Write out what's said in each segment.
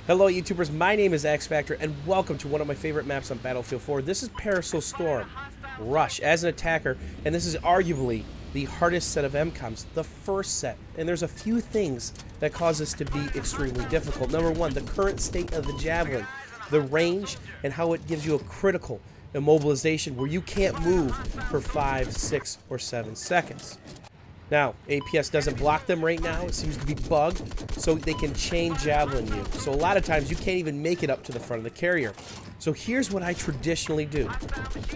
Hello YouTubers, my name is X Factor and welcome to one of my favorite maps on Battlefield 4. This is Paracel Storm, Rush, as an attacker, and this is arguably the hardest set of MCOMS, the first set. And there's a few things that cause this to be extremely difficult. Number one, the current state of the Javelin, the range, and how it gives you a critical immobilization where you can't move for 5, 6, or 7 seconds. Now, APS doesn't block them right now. It seems to be bugged, so they can chain javelin you. So a lot of times you can't even make it up to the front of the carrier. So here's what I traditionally do.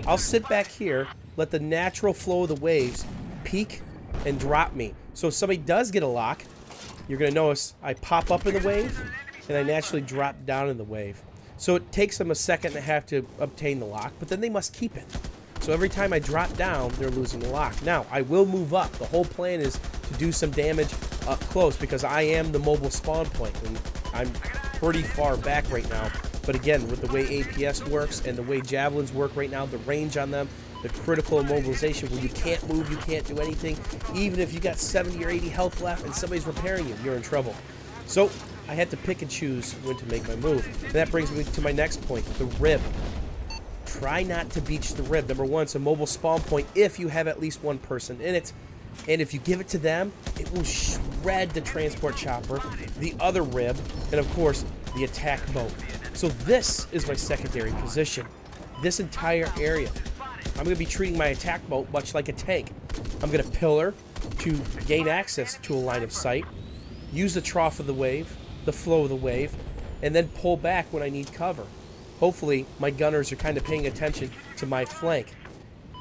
I'll sit back here, let the natural flow of the waves peak and drop me. So if somebody does get a lock, you're going to notice I pop up in the wave, and I naturally drop down in the wave. So it takes them a second and a half to obtain the lock, but then they must keep it. So every time I drop down, they're losing the lock. Now, I will move up. The whole plan is to do some damage up close because I am the mobile spawn point, and I'm pretty far back right now. But again, with the way APS works and the way javelins work right now, the range on them, the critical immobilization where you can't move, you can't do anything. Even if you got 70 or 80 health left and somebody's repairing you, you're in trouble. So I had to pick and choose when to make my move. And that brings me to my next point, the rib. Try not to beach the rib. Number one, it's a mobile spawn point if you have at least one person in it. And if you give it to them, it will shred the transport chopper, the other rib, and of course, the attack boat. So this is my secondary position. This entire area. I'm going to be treating my attack boat much like a tank. I'm going to pillar to gain access to a line of sight, use the trough of the wave, the flow of the wave, and then pull back when I need cover. Hopefully, my gunners are kind of paying attention to my flank.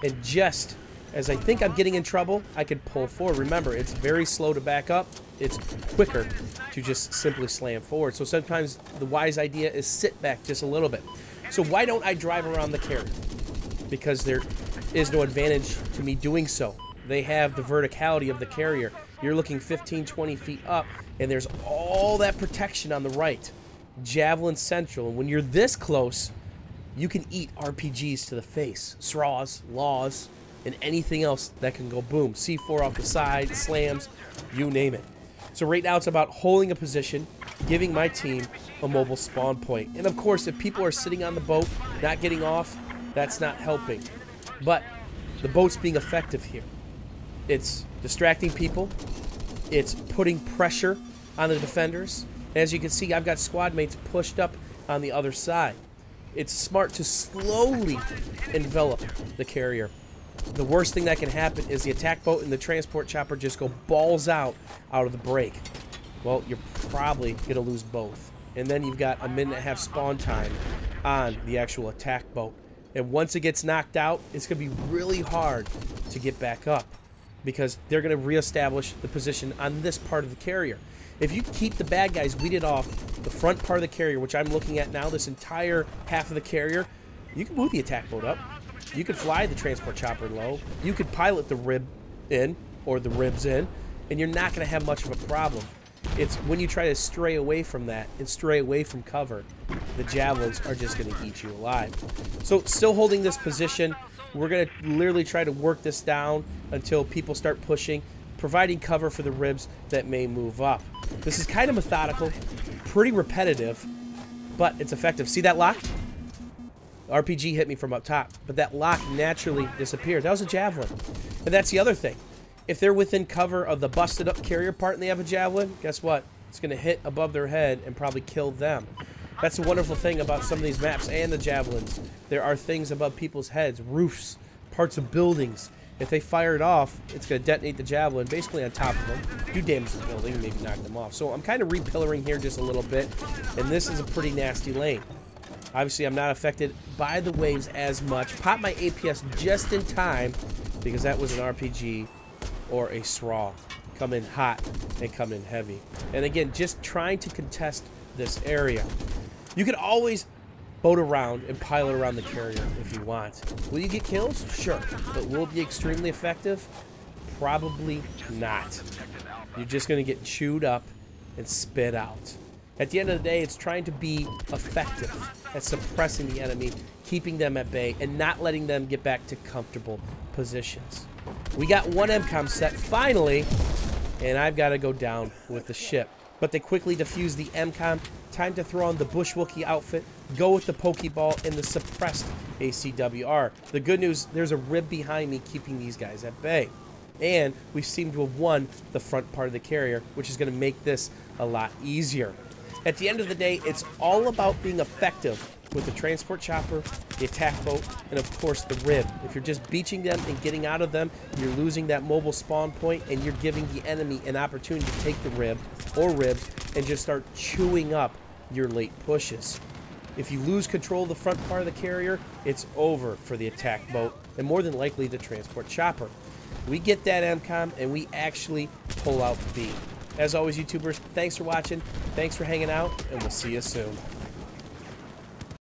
And just as I think I'm getting in trouble, I can pull forward. Remember, it's very slow to back up. It's quicker to just simply slam forward. So sometimes the wise idea is sit back just a little bit. So why don't I drive around the carrier? Because there is no advantage to me doing so. They have the verticality of the carrier. You're looking 15, 20 feet up, and there's all that protection on the right. Javelin central, and when you're this close, you can eat RPGs to the face, SRAWs, LAWs, and anything else that can go boom. C4 off the side, slams, you name it. So right now it's about holding a position, giving my team a mobile spawn point. And of course, if people are sitting on the boat, not getting off, that's not helping. But the boat's being effective here. It's distracting people. It's putting pressure on the defenders. As you can see, I've got squad mates pushed up on the other side. It's smart to slowly envelop the carrier. The worst thing that can happen is the attack boat and the transport chopper just go balls out of the break. Well, you're probably going to lose both. And then you've got a minute and a half spawn time on the actual attack boat. And once it gets knocked out, it's going to be really hard to get back up because they're going to reestablish the position on this part of the carrier. If you keep the bad guys weeded off the front part of the carrier, which I'm looking at now, this entire half of the carrier, you can move the attack boat up. You could fly the transport chopper low. You could pilot the rib in, or the ribs in, and you're not going to have much of a problem. It's when you try to stray away from that and stray away from cover, the javelins are just going to eat you alive. So still holding this position, we're going to literally try to work this down until people start pushing, providing cover for the ribs that may move up. This is kind of methodical, pretty repetitive, but it's effective. See that lock? RPG hit me from up top, but that lock naturally disappeared. That was a javelin. And that's the other thing. If they're within cover of the busted up carrier part and they have a javelin, guess what? It's going to hit above their head and probably kill them. That's the wonderful thing about some of these maps and the javelins. There are things above people's heads, roofs, parts of buildings. If they fire it off, it's going to detonate the javelin basically on top of them, do damage to the building, and maybe knock them off. So I'm kind of repillaring here just a little bit, and this is a pretty nasty lane. Obviously, I'm not affected by the waves as much. Pop my APS just in time because that was an RPG or a SRAW. Come in hot and come in heavy. And again, just trying to contest this area. You can always boat around and pilot around the carrier if you want. Will you get kills? Sure. But will it be extremely effective? Probably not. You're just going to get chewed up and spit out. At the end of the day, it's trying to be effective at suppressing the enemy, keeping them at bay, and not letting them get back to comfortable positions. We got one MCOM set finally, and I've got to go down with the ship. But they quickly defuse the MCOM time to throw on the Bushwookie outfit, go with the Pokeball, and the suppressed ACWR. The good news, there's a rib behind me keeping these guys at bay. And we seem to have won the front part of the carrier, which is going to make this a lot easier. At the end of the day, it's all about being effective with the transport chopper, the attack boat, and of course the rib. If you're just beaching them and getting out of them, you're losing that mobile spawn point, and you're giving the enemy an opportunity to take the rib or ribs and just start chewing up your late pushes. If you lose control of the front part of the carrier, it's over for the attack boat and more than likely the transport chopper. We get that MCOM and we actually pull out B. As always, YouTubers, thanks for watching, thanks for hanging out, and we'll see you soon.